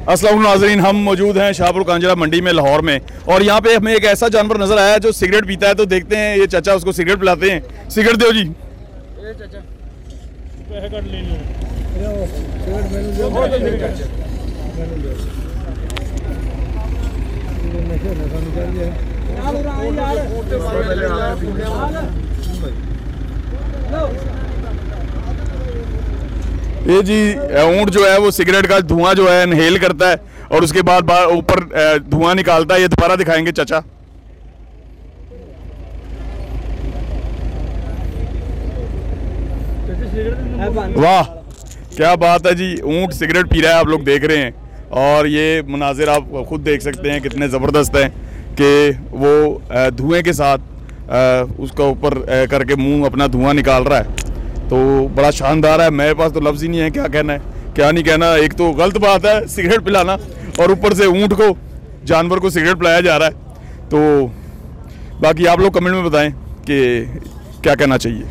अस्सलाम नाज़रीन, हम मौजूद हैं शाहपुर कांजरा मंडी में लाहौर में, और यहाँ पे हमें एक ऐसा जानवर नज़र आया जो सिगरेट पीता है। तो देखते हैं, ये चाचा उसको सिगरेट पिलाते हैं। सिगरेट दो जी। चाचा ये जी ऊँट जो है वो सिगरेट का धुआं जो है इनहेल करता है और उसके बाद ऊपर धुआं निकालता है। ये दोबारा दिखाएंगे चाचा। वाह, क्या बात है जी। ऊँट सिगरेट पी रहा है, आप लोग देख रहे हैं, और ये मुनाजिर आप खुद देख सकते हैं कितने ज़बरदस्त हैं कि वो धुएं के साथ उसका ऊपर करके मुंह अपना धुआं निकाल रहा है। तो बड़ा शानदार है। मेरे पास तो लफ्ज़ ही नहीं है क्या कहना है क्या नहीं कहना। एक तो गलत बात है सिगरेट पिलाना, और ऊपर से ऊँट को, जानवर को सिगरेट पिलाया जा रहा है। तो बाकी आप लोग कमेंट में बताएं कि क्या कहना चाहिए।